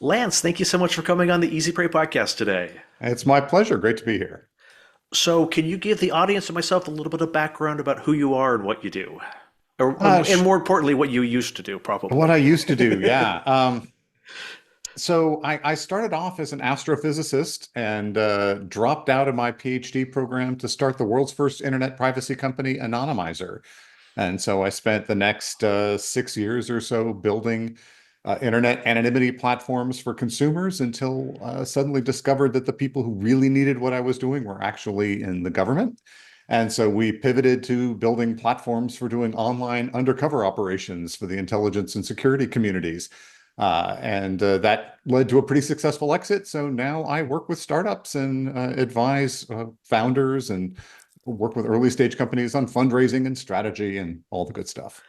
Lance, thank you so much for coming on the Easy Prey podcast today. It's my pleasure. Great to be here. So, can you give the audience and myself a little bit of background about who you are and what you do? And Sh more importantly, what you used to do, what probably. I used to do, yeah. So I started off as an astrophysicist and dropped out of my PhD program to start the world's first internet privacy company, Anonymizer. And so I spent the next 6 years or so building internet anonymity platforms for consumers until suddenly discovered that the people who really needed what I was doing were actually in the government. And so we pivoted to building platforms for doing online undercover operations for the intelligence and security communities. And that led to a pretty successful exit. So now I work with startups and advise founders and work with early stage companies on fundraising and strategy and all the good stuff.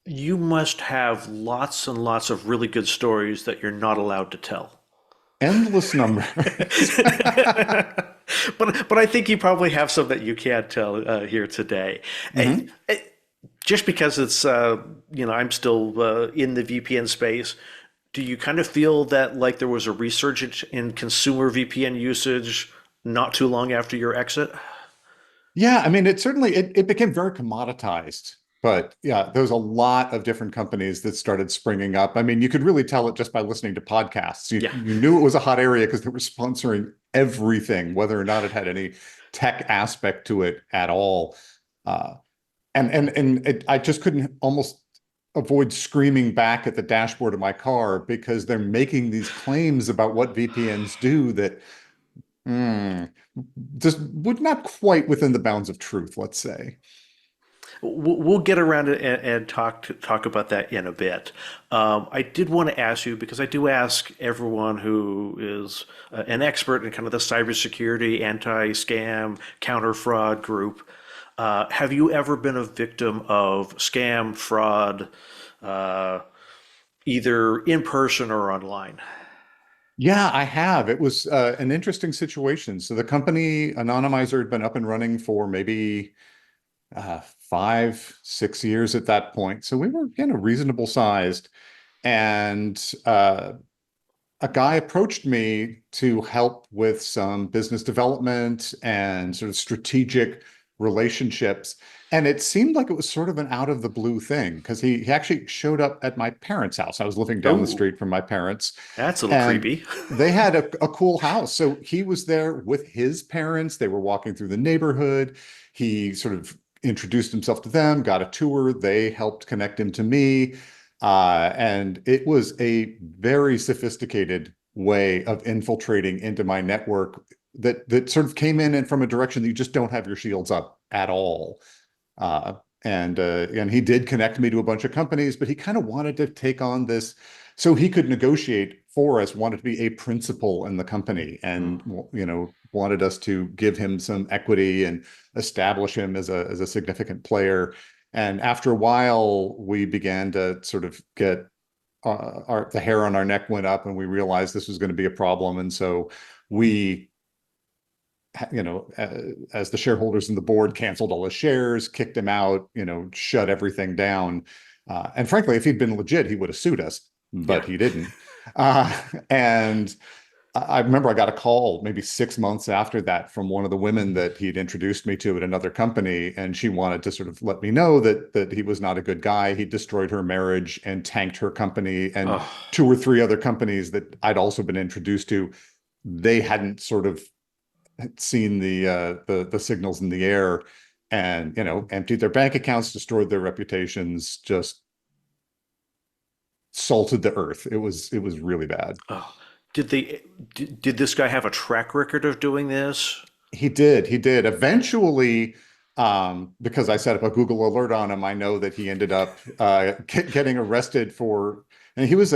You must have lots and lots of really good stories that you're not allowed to tell. Endless numbers. But I think you probably have some that you can't tell here today. Eh, Mhm. eh, just because it's I'm still in the VPN space. Do you kind of feel that like there was a resurgence in consumer VPN usage not too long after your exit? Yeah, I mean, it became very commoditized. But yeah, there was a lot of different companies that started springing up. I mean, you could really tell it just by listening to podcasts. You Yeah. you knew it was a hot area because they were sponsoring everything, whether or not it had any tech aspect to it at all. Uh, I just couldn't almost avoid screaming back at the dashboard of my car because they're making these claims about what VPNs do that mm, just would not quite within the bounds of truth, let's say. We'll get around it and talk about that in a bit. I did want to ask you because I do ask everyone who is an expert in kind of the cybersecurity, anti-scam, counter fraud group. Have you ever been a victim of scam, fraud, uh, either in person or online? Yeah, I have. It was an interesting situation. So the company Anonymizer had been up and running for maybe 5, 6 years at that point. So we were, reasonable sized. And a guy approached me to help with some business development and sort of strategic relationships. And it seemed like it was sort of an out of the blue thing because he actually showed up at my parents' house. I was living down the Oh, street from my parents, that's a little and creepy. they had a cool house. So he was there with his parents. They were walking through the neighborhood. He sort of introduced himself to them, got a tour. They helped connect him to me. And it was a very sophisticated way of infiltrating into my network that sort of came in and from a direction that you just don't have your shields up at all. Uh, and he did connect me to a bunch of companies, but he kind of wanted to take on this so he could negotiate for us, wanted to be a principal in the company Hmm. and wanted us to give him some equity and establish him as a significant player. And after a while, we began to sort of get the hair on our neck went up, and we realized this was going to be a problem. And so we, as the shareholders in the board, canceled all his shares, kicked him out, shut everything down. And frankly, if he'd been legit, he would have sued us, Yeah. but he didn't. Uh, and I remember I got a call maybe 6 months after that from one of the women that he'd introduced me to at another company, and she wanted to sort of let me know that he was not a good guy. He destroyed her marriage and tanked her company, and Oh, two or three other companies that I'd also been introduced to. They hadn't sort of seen the signals in the air, and emptied their bank accounts, destroyed their reputations, just salted the earth. It was really bad. oh. Did this guy have a track record of doing this? He did. Eventually, because I set up a Google alert on him, I know that he ended up getting arrested for, and he was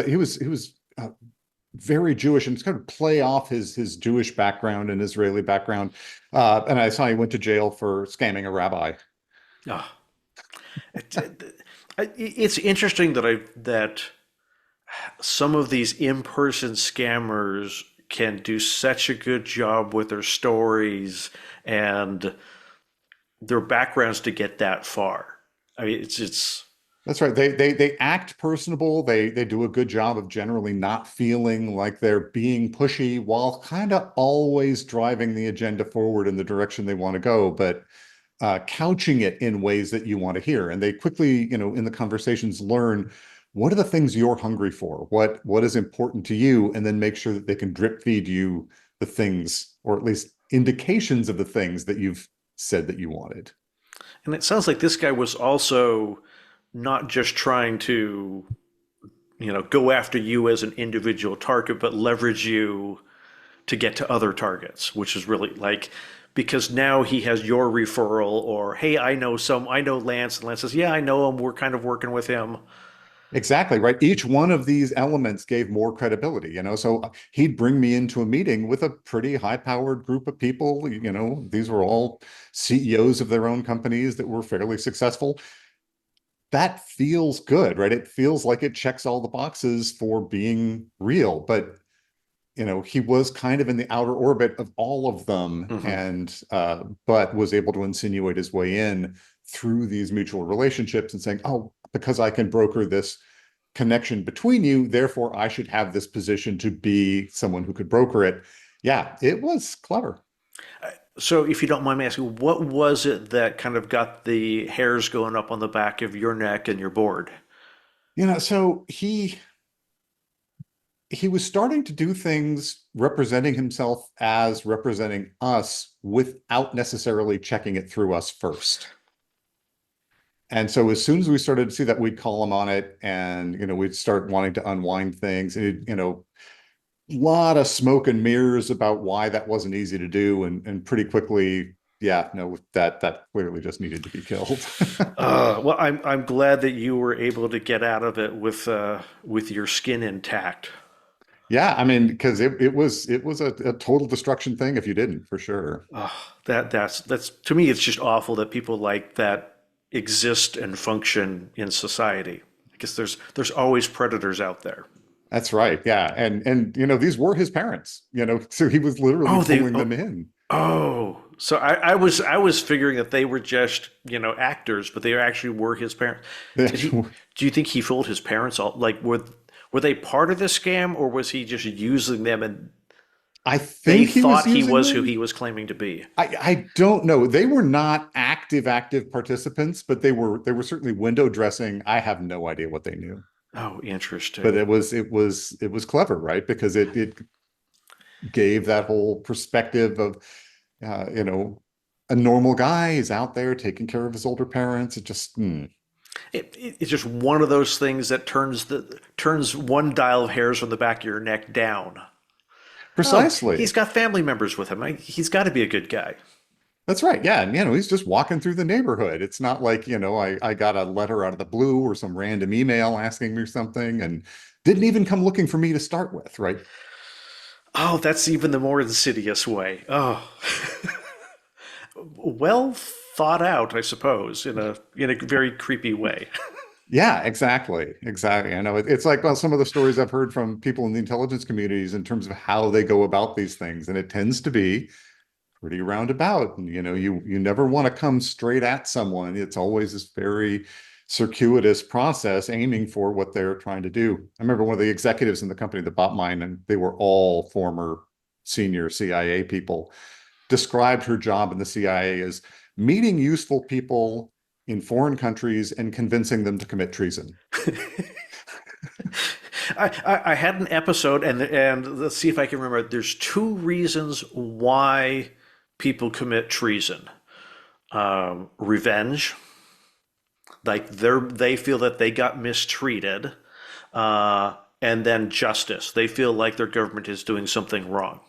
very Jewish and kind of play off his Jewish background and Israeli background. And I saw he went to jail for scamming a rabbi. Oh, it's interesting that some of these in-person scammers can do such a good job with their stories and their backgrounds to get that far. I mean, it's That's right. They act personable. They do a good job of generally not feeling like they're being pushy while kind of always driving the agenda forward in the direction they want to go, but couching it in ways that you want to hear. And they quickly, in the conversations learn what are the things you're hungry for? What is important to you? And then make sure that they can drip feed you the things, or at least indications of the things that you've said that you wanted. And it sounds like this guy was also not just trying to, go after you as an individual target, but leverage you to get to other targets, which is really like, because now he has your referral, or hey, I know Lance, and Lance says, yeah, I know him. We're kind of working with him. Exactly, right. Each one of these elements gave more credibility, So he'd bring me into a meeting with a pretty high-powered group of people. These were all CEOs of their own companies that were fairly successful. That feels good, right? It feels like it checks all the boxes for being real. But he was kind of in the outer orbit of all of them, Hmm. and but was able to insinuate his way in through these mutual relationships and saying, "Oh, because I can broker this connection between you, therefore I should have this position to be someone who could broker it." Yeah, it was clever. So, if you don't mind me asking, what was it that kind of got the hairs going up on the back of your neck and your board? So he was starting to do things representing himself as representing us without necessarily checking it through us first. And so as soon as we started to see that, we'd call him on it, and we'd start wanting to unwind things. And a lot of smoke and mirrors about why that wasn't easy to do, and pretty quickly, yeah, no, that clearly just needed to be killed. Well, I'm glad that you were able to get out of it with your skin intact. Yeah, I mean, because it was a total destruction thing if you didn't, for sure. Oh, that's to me, it's just awful that people like that exist and function in society. I guess there's always predators out there. That's right. Yeah. And these were his parents, so he was literally Oh, pulling them in. so I was figuring that they were just actors, but they actually were his parents. Did he? Do you think he fooled his parents? All like were they part of the scam, or was he just using them and I they think he was thought he using was who them. he was claiming to be? I don't know. They were not active participants, but they were certainly window dressing. I have no idea what they knew. Oh, But interesting. it was clever, right? Because it gave that whole perspective of a normal guy is out there taking care of his older parents. It just It's just one of those things that turns one dial of hairs from the back of your neck down. Oh, he's precisely. got family members with him. He's got to be a good guy. That's right. Yeah. And, he's just walking through the neighborhood. It's not like, I got a letter out of the blue or some random email asking me something, and didn't even come looking for me to start with, right? Oh, that's even the more insidious way. Oh, well thought out, I suppose, in a very creepy way. Yeah, exactly. Exactly. I know it's like, well, some of the stories I've heard from people in the intelligence communities in terms of how they go about these things. And it tends to be pretty roundabout. And you never want to come straight at someone. It's always this very circuitous process aiming for what they're trying to do. I remember one of the executives in the company that bought mine, and they were all former senior CIA people, described her job in the CIA as meeting useful people in foreign countries and convincing them to commit treason. I had an episode, and let's see if I can remember. There's two reasons why people commit treason: revenge, like they feel that they got mistreated, and then justice. They feel like their government is doing something wrong.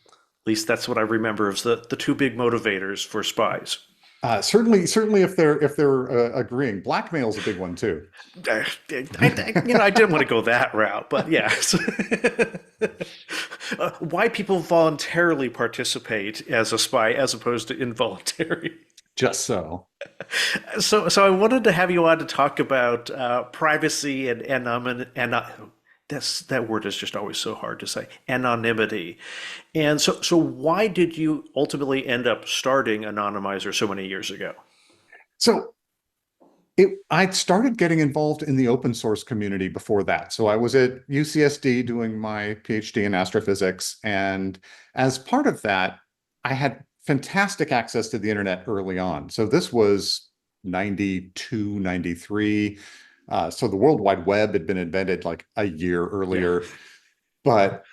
At least that's what I remember as the two big motivators for spies. Certainly, if they're agreeing, blackmail is a big one too. I didn't want to go that route, but yes. Why people voluntarily participate as a spy as opposed to involuntary. Just so. So I wanted to have you on to talk about privacy and that word is just always so hard to say, anonymity. And so why did you ultimately end up starting Anonymizer so many years ago? So I'd started getting involved in the open source community before that. So I was at UCSD doing my PhD in astrophysics. And as part of that, I had fantastic access to the internet early on. So this was 92, 93. So the World Wide Web had been invented like a year Yeah. earlier. But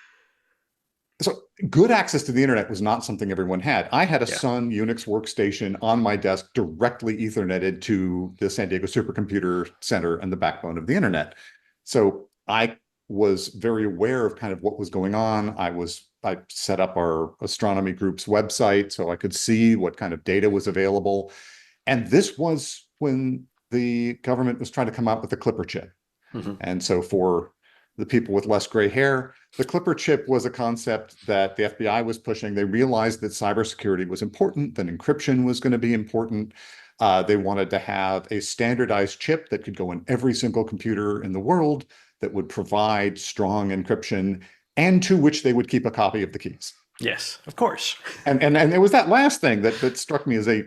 so good access to the internet was not something everyone had. I had a Yeah. Sun Unix workstation on my desk directly Ethernetted to the San Diego Supercomputer Center and the backbone of the internet. So I was very aware of kind of what was going on. I set up our astronomy group's website so I could see what kind of data was available. And this was when the government was trying to come out with the Clipper chip. Hmm. And so for the people with less gray hair, the Clipper chip was a concept that the FBI was pushing. They realized that cybersecurity was important, that encryption was going to be important. They wanted to have a standardized chip that could go in every single computer in the world that would provide strong encryption and to which they would keep a copy of the keys. Yes, of course. And it was that last thing that struck me as a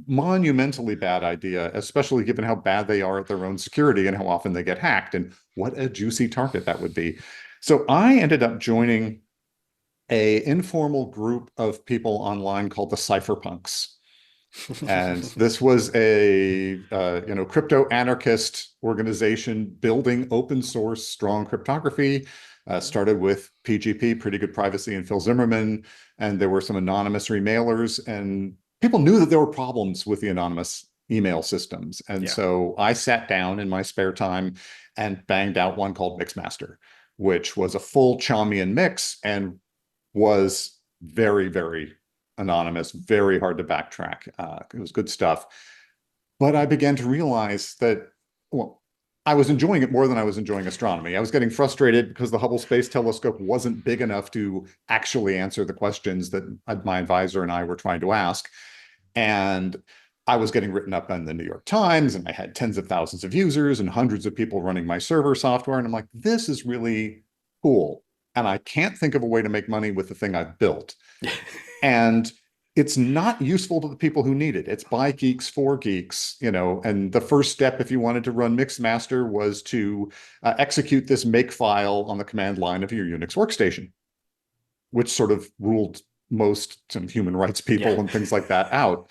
monumentally bad idea, especially given how bad they are at their own security and how often they get hacked, and what a juicy target that would be. So I ended up joining a informal group of people online called the Cypherpunks. And this was a crypto anarchist organization building open source strong cryptography. Started with PGP, Pretty Good Privacy, and Phil Zimmerman, and there were some anonymous remailers, and people knew that there were problems with the anonymous email systems. And Yeah. so I sat down in my spare time and banged out one called Mixmaster, which was a full Chaumian mix and was very, very anonymous, very hard to backtrack. It was good stuff. But I began to realize that, well, I was enjoying it more than I was enjoying astronomy. I was getting frustrated because the Hubble Space Telescope wasn't big enough to actually answer the questions that my advisor and I were trying to ask. And I was getting written up in the New York Times, and I had tens of thousands of users and hundreds of people running my server software. And I'm like, this is really cool. And I can't think of a way to make money with the thing I've built. And it's not useful to the people who need it. It's by geeks for geeks, and the first step if you wanted to run Mixmaster was to execute this make file on the command line of your Unix workstation, which sort of ruled most human rights Yeah. people and things like that out.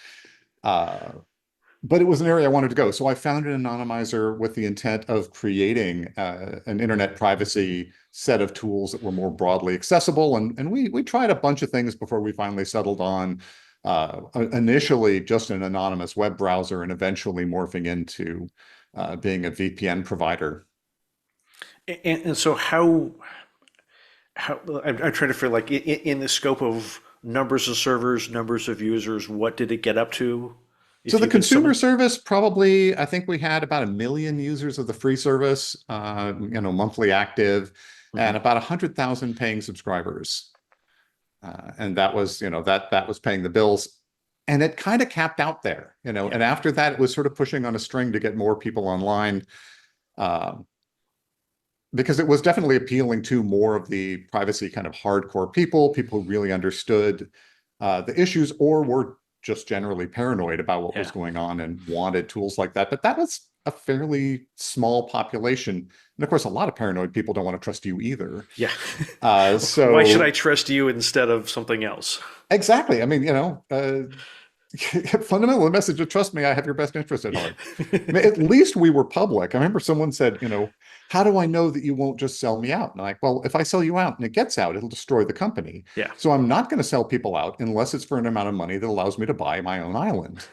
Uh, but it was an area I wanted to go. So I founded Anonymizer with the intent of creating an internet privacy set of tools that were more broadly accessible. And we tried a bunch of things before we finally settled on initially just an anonymous web browser and eventually morphing into being a VPN provider. And so how I'm trying to feel like in the scope of numbers of servers, numbers of users, what did it get up to? So If the you could consumer sum. service probably, I think we had about 1 million users of the free service, monthly active, and Mhm. about 100,000 paying subscribers. And that was, that was paying the bills. And it kind of capped out there, Yeah. and after that, it was sort of pushing on a string to get more people online. Um, because it was definitely appealing to more of the privacy kind of hardcore people who really understood the issues or were just generally paranoid about what was Yeah. going on and wanted tools like that. But that was a fairly small population. And of course, a lot of paranoid people don't want to trust you either. Yeah. Why should I So trust you instead of something else? exactly. I mean, fundamentally, the message of trust me, I have your best interest at Yeah. heart. I mean, at least we were public. I remember someone said, how do I know that you won't just sell me out? And I'm like, well, if I sell you out and it gets out, it'll destroy the company. Yeah. So I'm not going to sell people out unless it's for an amount of money that allows me to buy my own island.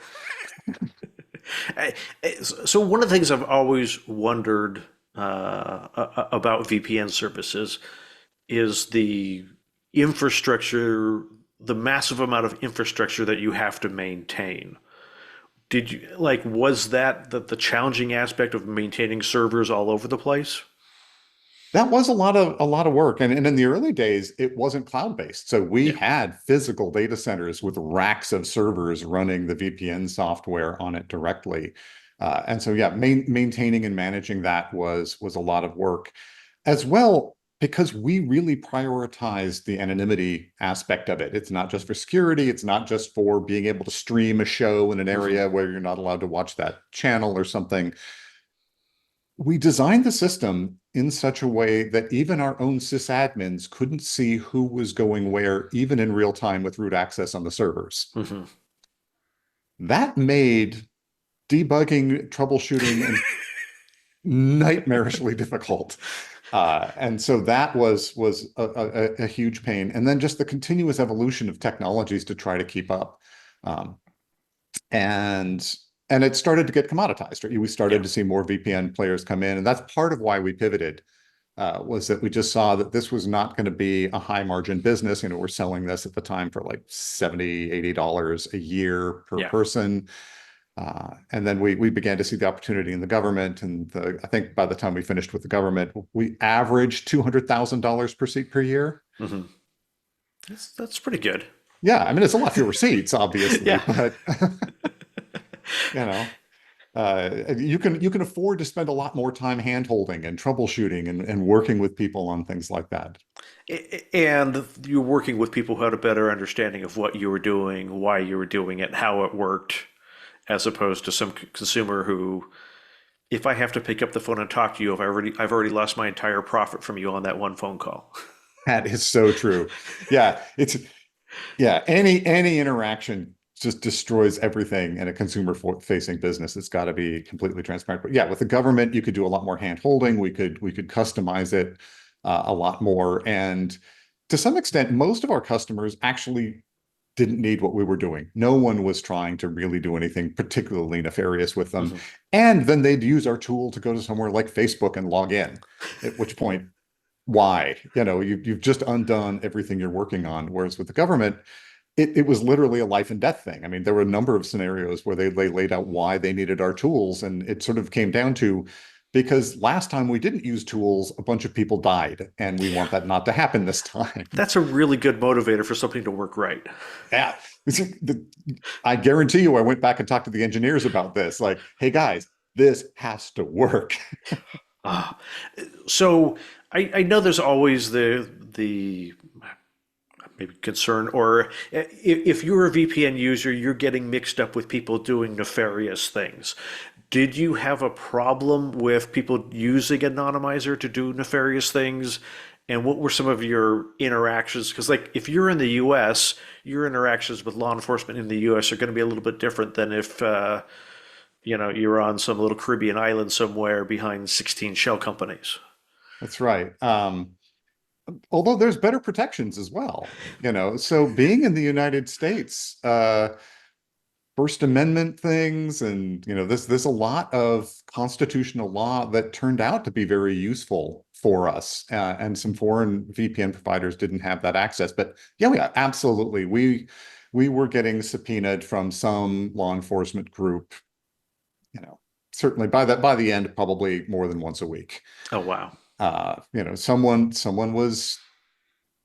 I- So one of the things I've always wondered about VPN services is the infrastructure, the massive amount of infrastructure that you have to maintain. Did you like, was that the challenging aspect of maintaining servers all over the place? That was a lot of work. And in the early days, it wasn't cloud-based. So we Yeah. had physical data centers with racks of servers running the VPN software on it directly. And so yeah, maintaining and managing that was a lot of work. As well, because we really prioritize the anonymity aspect of it. It's not just for security. It's not just for being able to stream a show in an Hmm. area where you're not allowed to watch that channel or something. We designed the system in such a way that even our own sysadmins couldn't see who was going where, even in real time with root access on the servers. Hmm. That made debugging, troubleshooting, and nightmarishly difficult. And so that was a huge pain. And then just the continuous evolution of technologies to try to keep up. Um, and and it started to get commoditized, right? We Yeah. started to see more VPN players come in, and that's part of why we pivoted. Was that we just saw that this was not going to be a high margin business. We're selling this at the time for like $70, $80 a year per Yeah. person. And then we began to see the opportunity in the government. And I think by the time we finished with the government, we averaged $200,000 per seat per year. Hmm. That's pretty good. Yeah, I mean, it's a lot fewer seats, obviously, Yeah. but you know, you can afford to spend a lot more time hand-holding and troubleshooting and working with people on things like that. And you're working with people who had a better understanding of what you were doing, why you were doing it, how it worked, as opposed to some consumer who, if I have to pick up the phone and talk to you, if I've already lost my entire profit from you on that one phone call. That is so true. Yeah, yeah, any interaction just destroys everything in a consumer facing business. It's got to be completely transparent. But yeah, with the government, you could do a lot more hand holding. We could customize it a lot more. And to some extent, most of our customers actually didn't need what we were doing. No one was trying to really do anything particularly nefarious with them. Hmm. And then they'd use our tool to go to somewhere like Facebook and log in, at which point, why? You've just undone everything you're working on. Whereas with the government, it was literally a life and death thing. I mean, there were a number of scenarios where they laid out why they needed our tools, and it sort of came down to because last time we didn't use tools, a bunch of people died, and we want that not to happen this time. That's a really good motivator for something to work right. Yeah. I guarantee you, I went back and talked to the engineers about this. Like, hey guys, this has to work. Ah, so I know there's always the maybe concern, or if you're a VPN user, you're getting mixed up with people doing nefarious things. Did you have a problem with people using Anonymizer to do nefarious things? And what were some of your interactions? Because, like, if you're in the US, your interactions with law enforcement in the US are going to be a little bit different than if, you're on some little Caribbean island somewhere behind 16 shell companies. That's right. Although there's better protections as well. So being in the United States, First Amendment things, and there's a lot of constitutional law that turned out to be very useful for us. And some foreign VPN providers didn't have that access. But yeah, absolutely. We were getting subpoenaed from some law enforcement group, you know, certainly by the end, probably more than once a week. Oh, wow. Someone was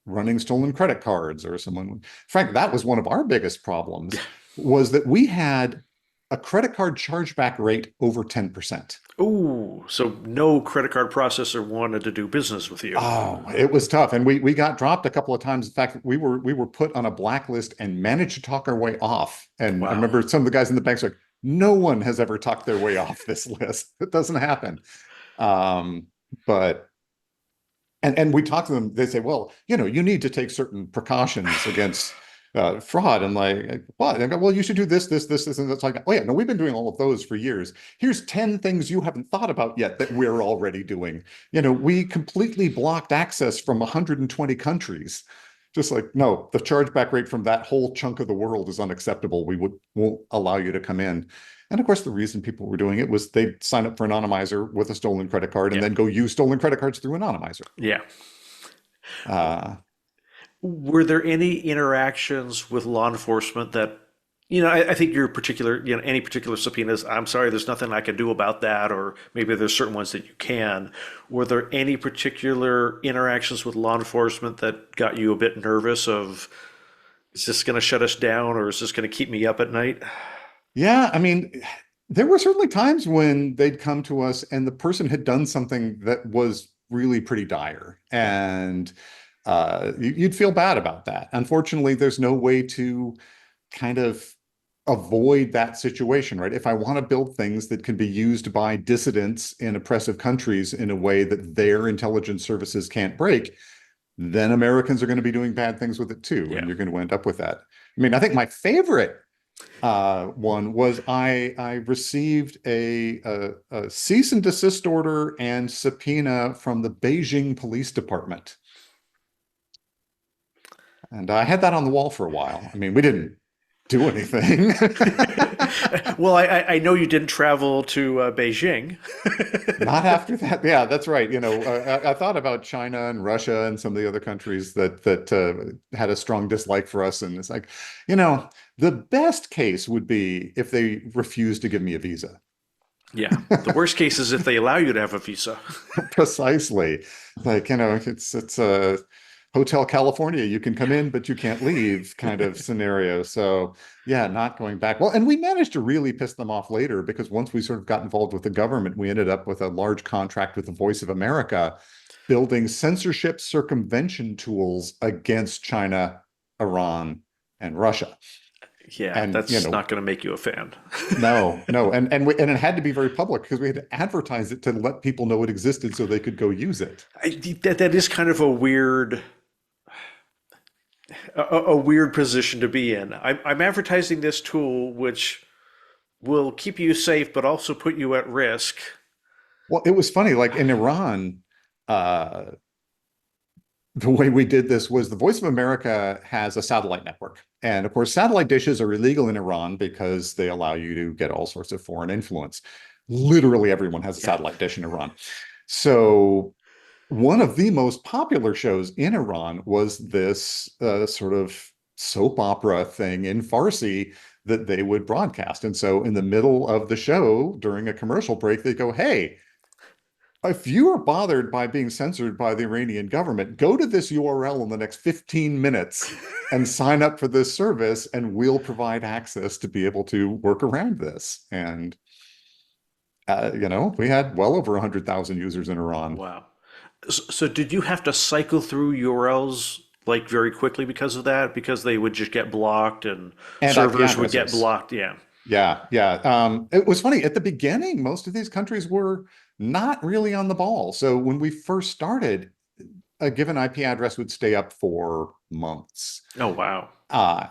running stolen credit cards, or someone, Frank, that was one of our biggest problems, was that we had a credit card chargeback rate over 10%. Ooh, so no credit card processor wanted to do business with you. Oh, it was tough. And we got dropped a couple of times. In fact, we were put on a blacklist and managed to talk our way off. And I Wow. remember some of the guys in the banks were like, no one has ever talked their way off this list. It doesn't happen. Um, but and we talk to them, they say, well, you need to take certain precautions against fraud. And like, what? I go, well, you should do this, and that's like, oh yeah, no, we've been doing all of those for years. Here's 10 things you haven't thought about yet that we're already doing. We completely blocked access from 120 countries. Just like, no, the chargeback rate from that whole chunk of the world is unacceptable. Won't allow you to come in. And of course, the reason people were doing it was they'd sign up for an Anonymizer with a stolen credit card and Yeah. then go use stolen credit cards through Anonymizer. Yeah. Uh, Were there any interactions with law enforcement that, I think your particular, any particular subpoenas, I'm sorry, there's nothing I can do about that, or maybe there's certain ones that you can. Were there any particular interactions with law enforcement that got you a bit nervous of, is this going to shut us down or is this going to keep me up at night? yeah, I mean, there were certainly times when they'd come to us and the person had done something that was really pretty dire. And you'd feel bad about that. Unfortunately, there's no way to kind of avoid that situation, right? If I want to build things that can be used by dissidents in oppressive countries in a way that their intelligence services can't break, then Americans are going to be doing bad things with it too, and Yeah. you're going to end up with that. I mean, I think my favorite one was I received a cease and desist order and subpoena from the Beijing Police Department. And I had that on the wall for a while. I mean, we didn't do anything. Well, I know you didn't travel to Beijing. Not after that. Yeah, that's right. I thought about China and Russia and some of the other countries that had a strong dislike for us, and it's like, the best case would be if they refused to give me a visa. Yeah. The worst case is if they allow you to have a visa. Precisely. Like, it's a Hotel California, you can come in, but you can't leave kind of scenario. So yeah, not going back. Well, and we managed to really piss them off later because once we sort of got involved with the government, we ended up with a large contract with the Voice of America, building censorship circumvention tools against China, Iran, and Russia. Yeah, And that's not going to make you a fan. no, no, and it had to be very public because we had to advertise it to let people know it existed so they could go use it. That is kind of a weird position to be in. I'm advertising this tool, which will keep you safe, but also put you at risk. Well, it was funny, like in Iran, uh, the way we did this was the Voice of America has a satellite network. And of course, satellite dishes are illegal in Iran because they allow you to get all sorts of foreign influence. Literally everyone has a Yeah. satellite dish in Iran. So one of the most popular shows in Iran was this sort of soap opera thing in Farsi that they would broadcast. And so in the middle of the show, during a commercial break, they go, "Hey, if you are bothered by being censored by the Iranian government, go to this URL in the next 15 minutes and sign up for this service, and we'll provide access to be able to work around this." And, we had well over 100,000 users in Iran. Wow. So did you have to cycle through URLs like very quickly because of that? Because they would just get blocked and And IP servers would get addresses. blocked? Yeah. Yeah, yeah. It was funny. At the beginning, most of these countries were not really on the ball. So when we first started, a given IP address would stay up for months. Oh, wow.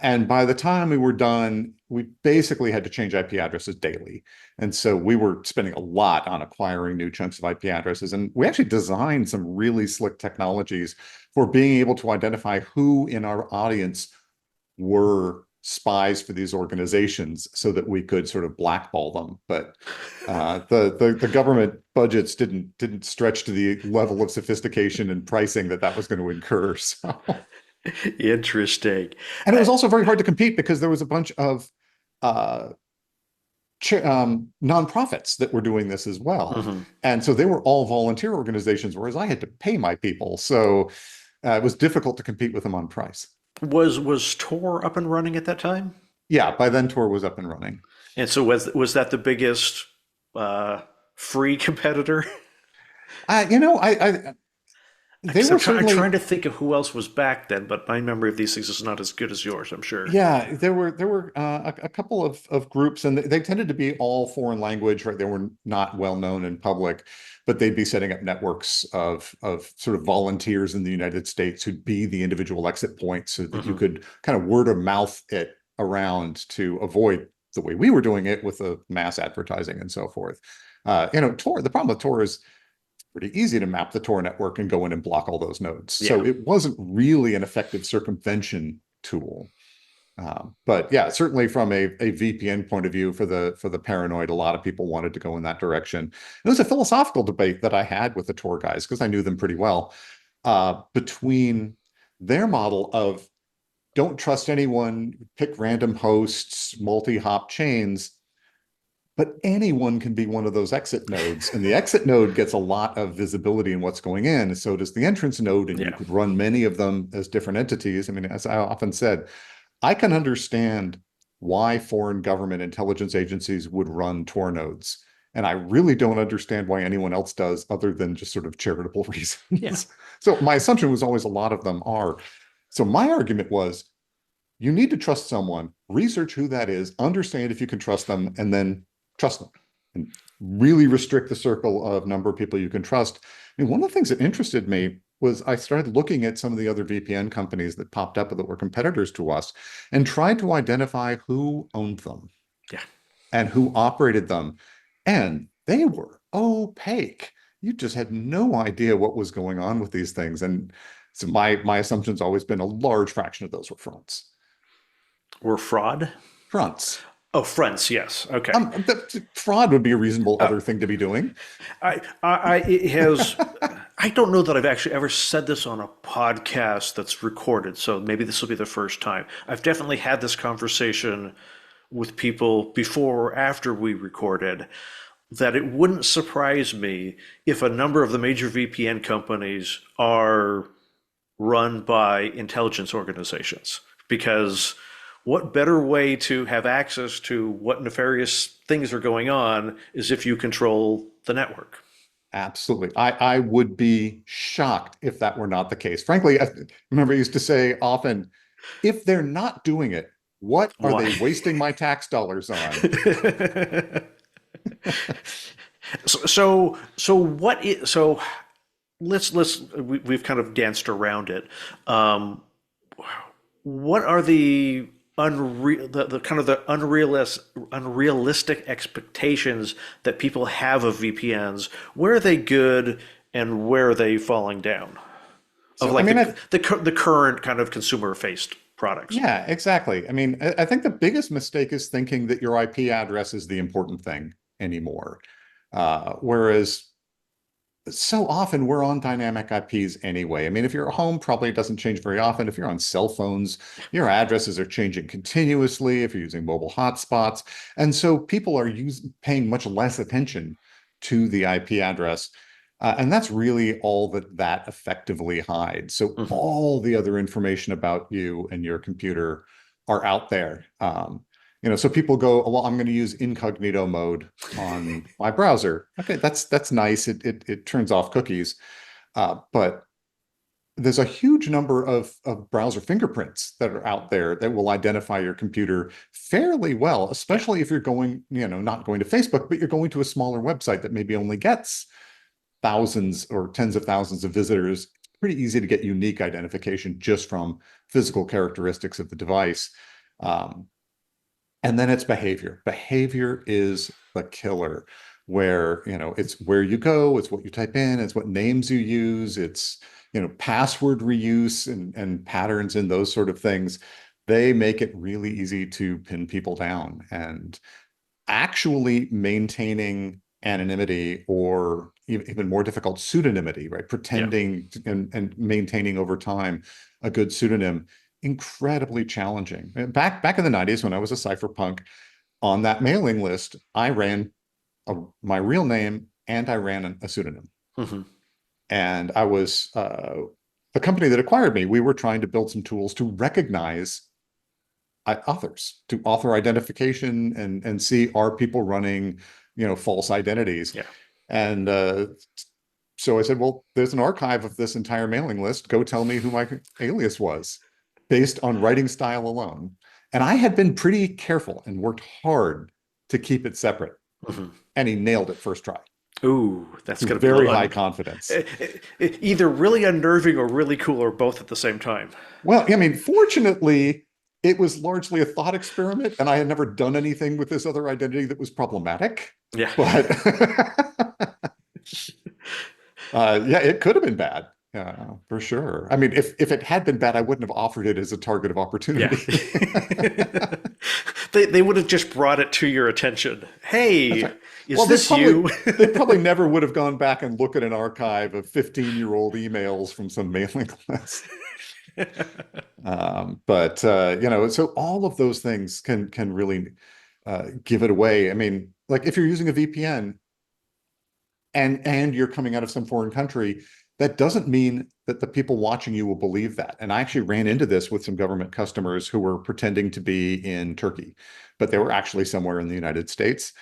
And by the time we were done, we basically had to change IP addresses daily. And so we were spending a lot on acquiring new chunks of IP addresses. And we actually designed some really slick technologies for being able to identify who in our audience were spies for these organizations so that we could sort of blackball them. But the government budgets didn't stretch to the level of sophistication and pricing that was going to incur. So. Interesting. And it was also very hard to compete because there was a bunch of uh, nonprofits that were doing this as well. Mhm. And so they were all volunteer organizations, whereas I had to pay my people. So it was difficult to compete with them on price. Was Tor up and running at that time? Yeah, by then Tor was up and running. And so was that the biggest uh, free competitor? I they Because were I'm trying certainly. to think of who else was back then, but my memory of these things is not as good as yours, I'm sure. Yeah, there were a couple of groups, and they tended to be all foreign language, right? They were not well known in public, but they'd be setting up networks of sort of volunteers in the United States who'd be the individual exit points so that you Hmm. could kind of word of mouth it around to avoid the way we were doing it with the mass advertising and so forth. Tor, the problem with Tor is pretty easy to map the Tor network and go in and block all those nodes. Yeah. So it wasn't really an effective circumvention tool. But yeah, certainly from a VPN point of view for the paranoid, a lot of people wanted to go in that direction. It was a philosophical debate that I had with the Tor guys because I knew them pretty well, between their model of don't trust anyone, pick random hosts, multi-hop chains, but anyone can be one of those exit nodes. And the exit node gets a lot of visibility in what's going in. And so does the entrance node. And you Yeah. could run many of them as different entities. I mean, as I often said, I can understand why foreign government intelligence agencies would run Tor nodes. And I really don't understand why anyone else does other than just sort of charitable Yeah. reasons. So my assumption was always a lot of them are. So my argument was you need to trust someone, research who that is, understand if you can trust them, and then trust them. And really restrict the circle of number of people you can trust. I mean, one of the things that interested me was I started looking at some of the other VPN companies that popped up that were competitors to us and tried to identify who owned them Yeah. and who operated them. And they were opaque. You just had no idea what was going on with these things. And so my assumption's always been a large fraction of those were fronts. Or fraud? Fronts. Oh, fronts, yes. Okay. Fraud would be a reasonable other thing to be doing. It has. I don't know that I've actually ever said this on a podcast that's recorded, so maybe this will be the first time. I've definitely had this conversation with people before or after we recorded that it wouldn't surprise me if a number of the major VPN companies are run by intelligence organizations. Because what better way to have access to what nefarious things are going on is if you control the network. Absolutely. I would be shocked if that were not the case. Frankly, I remember I used to say often, if they're not doing it, what are they Why? wasting my tax dollars on? So what is so we've kind of danced around it. Um, what are the kind of the unrealistic expectations that people have of VPNs? Where are they good and where are they falling down? Of So, I like mean, the current kind of consumer faced products. yeah, exactly. I mean, I think the biggest mistake is thinking that your IP address is the important thing anymore. Whereas so often we're on dynamic IPs anyway. I mean, if you're at home, probably it doesn't change very often. If you're on cell phones, your addresses are changing continuously if you're using mobile hotspots. And so people are paying much less attention to the IP address. And that's really all that effectively hides. So Hmm. all the other information about you and your computer are out there. So people go, "Oh, well, I'm going to use incognito mode on my browser." Okay, that's nice. It turns off cookies, but there's a huge number of browser fingerprints that are out there that will identify your computer fairly well, Yeah. especially if you're going, not going to Facebook, but you're going to a smaller website that maybe only gets thousands or tens of thousands of visitors. It's pretty easy to get unique identification just from physical characteristics of the device. Um, and then it's behavior. Behavior is the killer, where, it's where you go, it's what you type in, it's what names you use, it's, password reuse and patterns and those sort of things. They make it really easy to pin people down. And actually maintaining anonymity, or even more difficult, pseudonymity, right? Yeah. Pretending and maintaining over time a good pseudonym, incredibly challenging. Back in the 90s, when I was a cypherpunk, on that mailing list, I ran my real name and I ran a pseudonym. Hmm. And I was the company that acquired me, we were trying to build some tools to recognize authors, to author identification, and see, are people running false identities. Yeah. And so I said, well, there's an archive of this entire mailing list. Go tell me who my alias was based on writing style alone. And I had been pretty careful and worked hard to keep it separate. Hmm. And he nailed it first try. Ooh, that's gonna be a Very little high confidence. either really unnerving or really cool or both at the same time. Well, I mean, fortunately, it was largely a thought experiment, and I had never done anything with this other identity that was problematic. Yeah. But yeah, it could have been bad, for sure. I mean, if it had been bad, I wouldn't have offered it as a target of Yeah. opportunity. They would have just brought it to your attention. That's Hey, right. is Well, they this probably you? they probably never would have gone back and look at an archive of 15-year-old emails from some mailing list. But so all of those things can really give it away. I mean, like if you're using a VPN and you're coming out of some foreign country, that doesn't mean that the people watching you will believe that. And I actually ran into this with some government customers who were pretending to be in Turkey, but they were actually somewhere in the United States.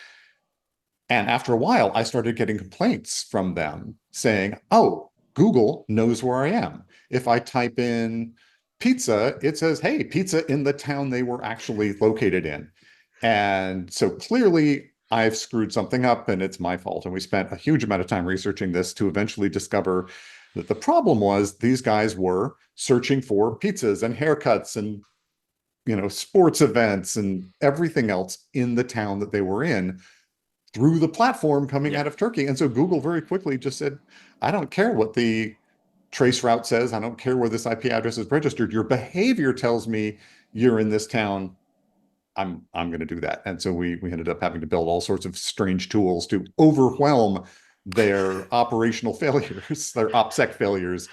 And after a while, I started getting complaints from them saying, oh, Google knows where I am. If I type in pizza, it says, hey, pizza in the town they were actually located in. And so clearly I've screwed something up and it's my fault. And we spent a huge amount of time researching this to eventually discover that the problem was these guys were searching for pizzas and haircuts and sports events and everything else in the town that they were in through the platform coming Yeah. out of Turkey. And so Google very quickly just said, I don't care what the trace route says. I don't care where this IP address is registered. Your behavior tells me you're in this town. I'm going to do that. And so we ended up having to build all sorts of strange tools to overwhelm their operational failures, their OPSEC failures,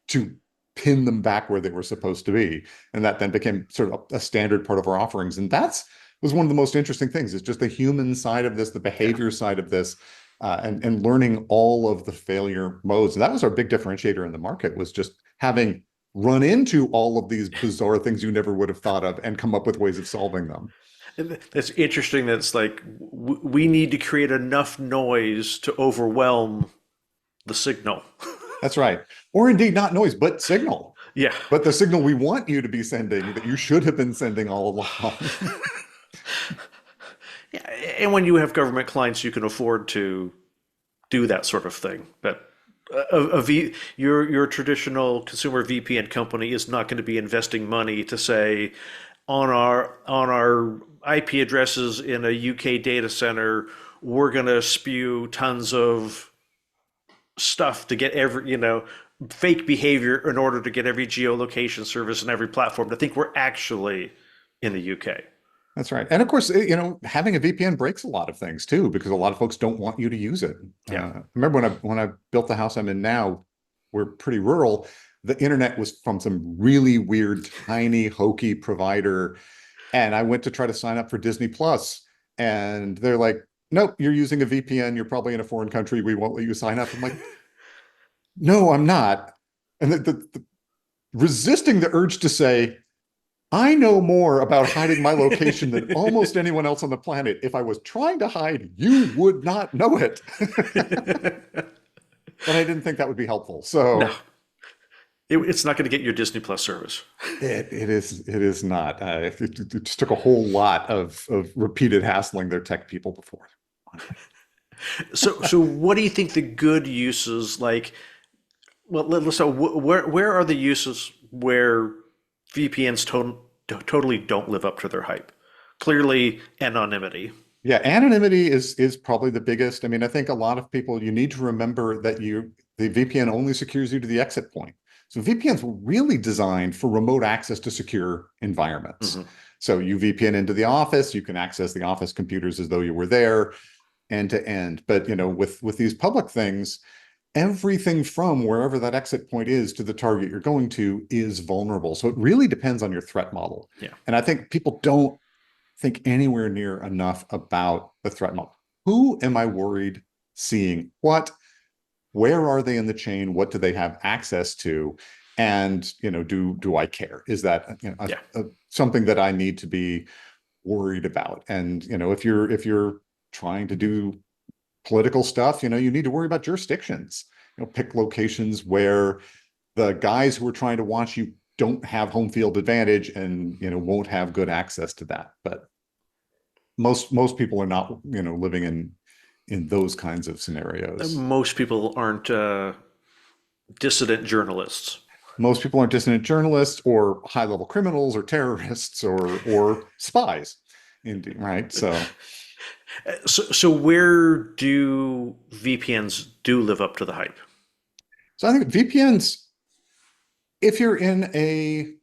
to pin them back where they were supposed to be. And that then became sort of a standard part of our offerings. And that's was one of the most interesting things. It's just the human side of this, the Yeah. behavior side of this, and learning all of the failure modes. And that was our big differentiator in the market, was just having run into all of these bizarre things you never would have thought of and come up with ways of solving them. And that's interesting. That's like we need to create enough noise to overwhelm the signal. That's right. Or indeed not noise, but signal. Yeah. But the signal we want you to be sending, that you should have been sending all along. Yeah. And when you have government clients, you can afford to do that sort of thing. But your traditional consumer VPN company is not going to be investing money to say on our IP addresses in a UK data center, we're going to spew tons of stuff to get every, fake behavior in order to get every geolocation service and every platform to think we're actually in the UK. That's right. And of course, having a VPN breaks a lot of things too, because a lot of folks don't want you to use it. Yeah. Remember when I built the house I'm in now, we're pretty rural. The internet was from some really weird, tiny, hokey provider. And I went to try to sign up for Disney Plus, and they're like, nope, you're using a VPN. You're probably in a foreign country. We won't let you sign up. I'm like, no, I'm not. And resisting the urge to say, I know more about hiding my location than almost anyone else on the planet. If I was trying to hide, you would not know it. But I didn't think that would be helpful. No, So it's not going to get your Disney Plus service. it is not. It just took a whole lot of repeated hassling their tech people before. So what do you think the good uses like? Well, so where are the uses where VPNs totally don't live up to their hype? Clearly, anonymity. Yeah, anonymity is probably the biggest. I mean, I think a lot of people, you need to remember that the VPN only secures you to the exit point. So VPNs were really designed for remote access to secure environments. Mhm. So you VPN into the office, you can access the office computers as though you were there end to end. But with these public things, everything from wherever that exit point is to the target you're going to is vulnerable. So it really depends on your threat model. Yeah. And I think people don't think anywhere near enough about the threat model. Who am I worried seeing what? Where are they in the chain? What do they have access to? And do I care? Is that Yeah. something that I need to be worried about? And if you're trying to do political stuff, you need to worry about jurisdictions. Pick locations where the guys who are trying to watch you don't have home field advantage and won't have good access to that. But most people are not living in those kinds of scenarios. Most people aren't dissident journalists. Most people aren't dissident journalists or high level criminals or terrorists or spies, indeed, right? So where do VPNs do live up to the hype? So I think VPNs, if you're in a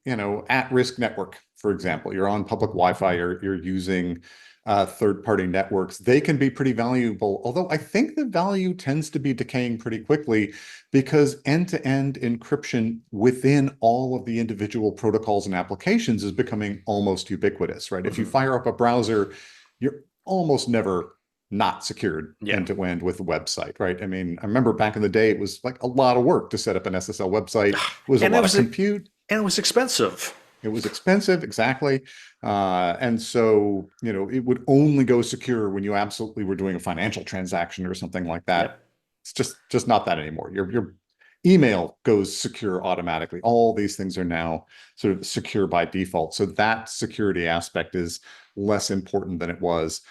at-risk network, for example, you're on public Wi-Fi, you're using third-party networks, they can be pretty valuable. Although I think the value tends to be decaying pretty quickly because end-to-end encryption within all of the individual protocols and applications is becoming almost ubiquitous, right? If you fire up a browser, you're almost never not secured Yeah. end to end with a website, right? I mean, I remember back in the day, it was like a lot of work to set up an SSL website. It was a And it lot of was compute. and it was expensive. It was expensive, exactly. And so, it would only go secure when you absolutely were doing a financial transaction or something like that. Yep. It's just not that anymore. Your email goes secure automatically. All these things are now sort of secure by default. So that security aspect is less important than it was.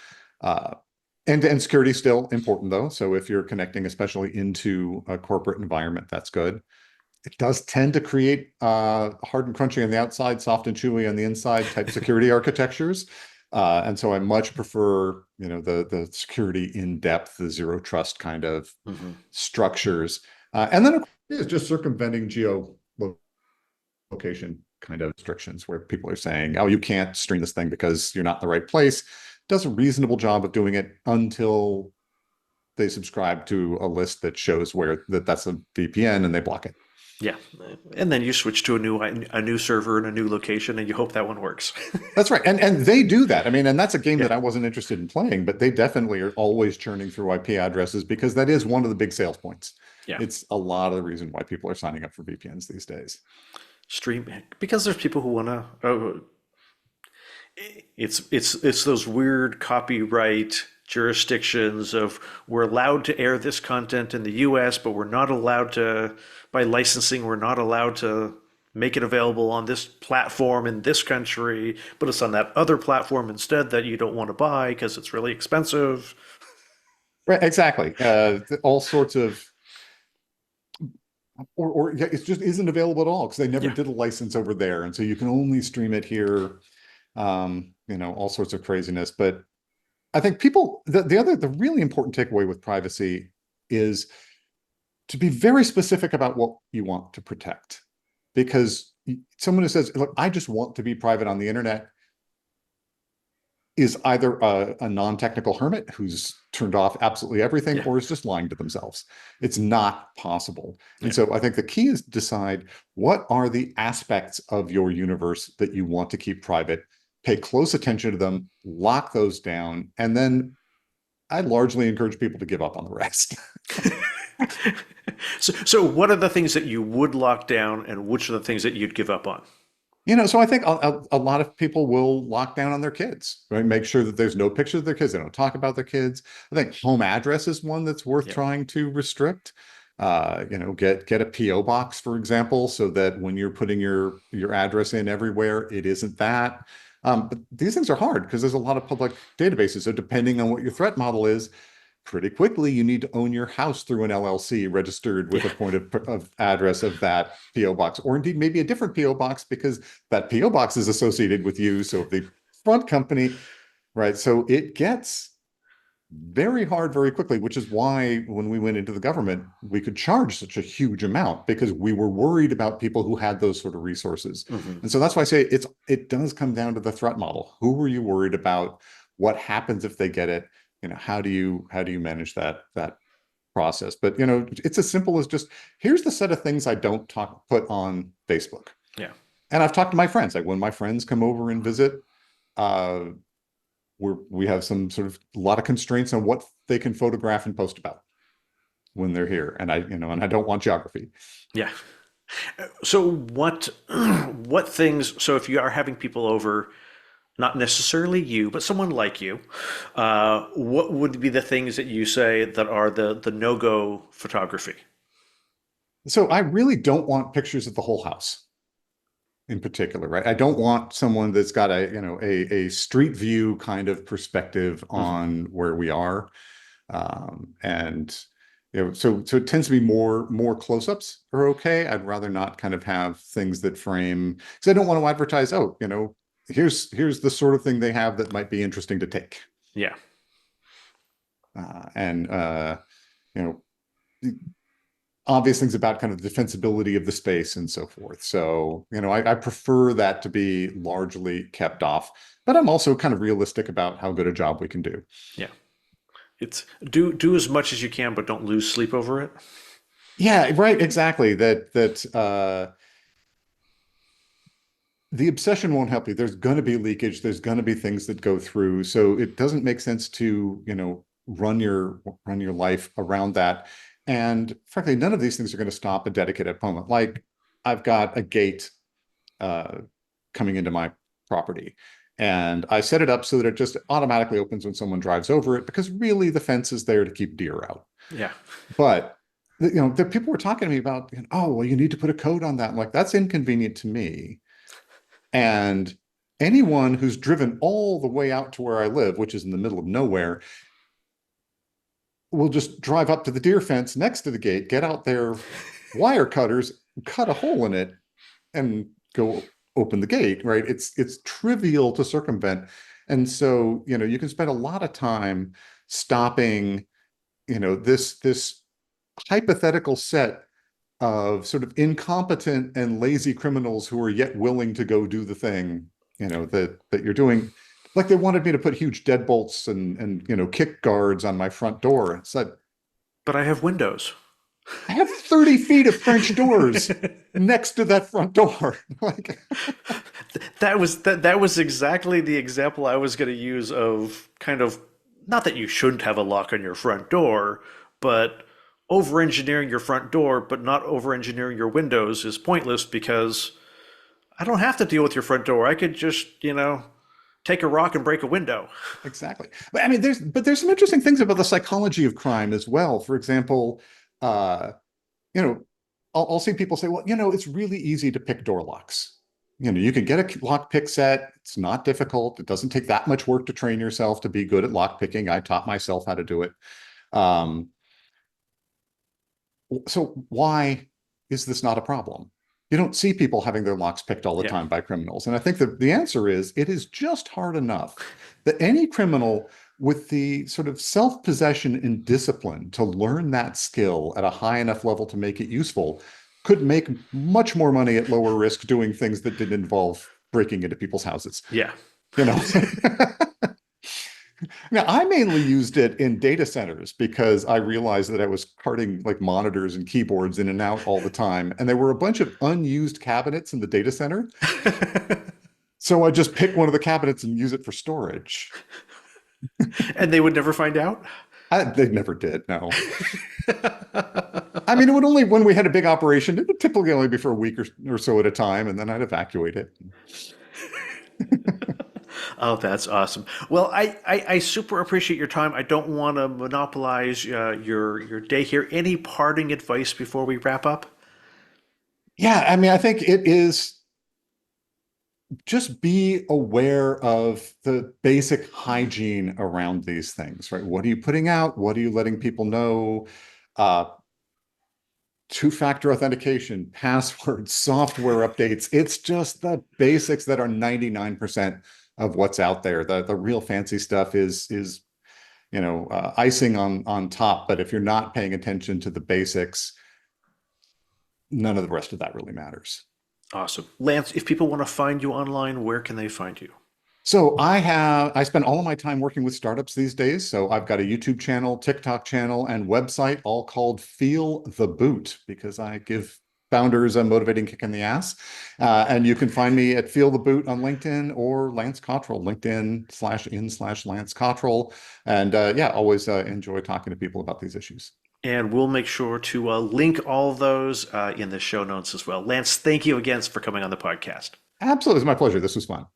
End-to-end security is still important though. So if you're connecting, especially into a corporate environment, that's good. It does tend to create hard and crunchy on the outside, soft and chewy on the inside type security architectures. And so I much prefer, the security in depth, the zero trust kind of Hmm. structures. And then of course, it's just circumventing geolocation kind of restrictions where people are saying, oh, you can't stream this thing because you're not in the right place. Does a reasonable job of doing it until they subscribe to a list that shows where that's a VPN and they block it. Yeah, and then you switch to a new server in a new location, and you hope that one works. That's right. And they do that. I mean, and that's a game Yeah, that I wasn't interested in playing, but they definitely are always churning through IP addresses because that is one of the big sales points. yeah. It's a lot of the reason why people are signing up for VPNs these days. Stream because there's people who want to. Oh, it's those weird copyright jurisdictions of we're allowed to air this content in the US, but we're not allowed to, by licensing, we're not allowed to make it available on this platform in this country, but it's on that other platform instead that you don't want to buy because it's really expensive. Right, exactly. All sorts of, or yeah, it just isn't available at all because they never Yeah. did a license over there. And so you can only stream it here, all sorts of craziness. But I think the really important takeaway with privacy is to be very specific about what you want to protect. Because someone who says, look, I just want to be private on the internet is either a non-technical hermit who's turned off absolutely everything Yeah. or is just lying to themselves. It's not possible. And Yeah. so I think the key is to decide what are the aspects of your universe that you want to keep private, pay close attention to them, lock those down, and then I largely encourage people to give up on the rest. So what are the things that you would lock down, and which are the things that you'd give up on? So I think a lot of people will lock down on their kids, right? Make sure that there's no pictures of their kids. They don't talk about their kids. I think home address is one that's worth Yeah. trying to restrict. Get a PO box, for example, so that when you're putting your address in everywhere, it isn't that. But these things are hard because there's a lot of public databases. So depending on what your threat model is, pretty quickly you need to own your house through an LLC registered with Yeah. a point of address of that PO box, or indeed maybe a different PO box because that PO box is associated with you. So if the front company, right? So it gets very hard very quickly, which is why when we went into the government, we could charge such a huge amount because we were worried about people who had those sort of resources. Hmm. And so that's why I say it does come down to the threat model. Who were you worried about? What happens if they get it? How do you manage that process? But it's as simple as just here's the set of things I don't put on Facebook. Yeah. And I've talked to my friends, like when my friends come over and visit, uh, we have some sort of a lot of constraints on what they can photograph and post about when they're here. And I don't want geography. Yeah. So what things, so if you are having people over, not necessarily you, but someone like you, what would be the things that you say that are the no-go photography? So I really don't want pictures of the whole house in particular, right? I don't want someone that's got a street view kind of perspective Hmm. on where we are. And so it tends to be more close-ups are okay. I'd rather not kind of have things that frame because I don't want to advertise, oh, here's the sort of thing they have that might be interesting to take. Yeah. And you know, obvious things about kind of the defensibility of the space and so forth. So, I prefer that to be largely kept off, but I'm also kind of realistic about how good a job we can do. Yeah. It's do as much as you can, but don't lose sleep over it. Yeah, right, exactly. The obsession won't help you. There's going to be leakage. There's going to be things that go through. So it doesn't make sense to, run your life around that. And frankly, none of these things are going to stop a dedicated opponent. Like I've got a gate uh, coming into my property. And I set it up so that it just automatically opens when someone drives over it, because really the fence is there to keep deer out. Yeah. But the people were talking to me about, oh, well, you need to put a code on that. I'm like, that's inconvenient to me. And anyone who's driven all the way out to where I live, which is in the middle of nowhere, will just drive up to the deer fence next to the gate, get out their wire cutters, cut a hole in it, and go open the gate, right? It's trivial to circumvent. And so, you can spend a lot of time stopping, this hypothetical set of sort of incompetent and lazy criminals who are yet willing to go do the thing, that you're doing. Like they wanted me to put huge deadbolts and kick guards on my front door. I said, But I have windows. I have 30 feet of French doors next to that front door. Like, That was exactly the example I was going to use of kind of, not that you shouldn't have a lock on your front door, but over-engineering your front door, but not over-engineering your windows is pointless because I don't have to deal with your front door. I could just, take a rock and break a window. exactly. But I mean, there's some interesting things about the psychology of crime as well. For example, uh, you know, I'll see people say, well, it's really easy to pick door locks. You can get a lock pick set. It's not difficult. It doesn't take that much work to train yourself to be good at lock picking. I taught myself how to do it. Um, so why is this not a problem? You don't see people having their locks picked all the Yeah. time by criminals. And I think that the answer is it is just hard enough that any criminal with the sort of self-possession and discipline to learn that skill at a high enough level to make it useful could make much more money at lower risk doing things that didn't involve breaking into people's houses. Yeah. You know, now I mainly used it in data centers because I realized that I was carting like monitors and keyboards in and out all the time. And there were a bunch of unused cabinets in the data center. So I just pick one of the cabinets and use it for storage. And they would never find out? They never did, no. I mean, it would only, when we had a big operation, it would typically only be for a week or so at a time, and then I'd evacuate it. Oh, that's awesome. Well, I super appreciate your time. I don't want to monopolize your day here. Any parting advice before we wrap up? Yeah, I mean, I think it is just be aware of the basic hygiene around these things, right? What are you putting out? What are you letting people know? Uh, Two-factor authentication, passwords, software updates. It's just the basics that are 99% of what's out there. The real fancy stuff is icing on top. But if you're not paying attention to the basics, none of the rest of that really matters. Awesome. Lance, if people want to find you online, where can they find you? So I spend all of my time working with startups these days. So I've got a YouTube channel, TikTok channel, and website all called Feel the Boot because I give founders a motivating kick in the ass. And you can find me at Feel the Boot on LinkedIn or Lance Cottrell, LinkedIn/in/Lance Cottrell. And yeah, always enjoy talking to people about these issues. And we'll make sure to link all those in the show notes as well. Lance, thank you again for coming on the podcast. Absolutely. It's my pleasure. This was fun.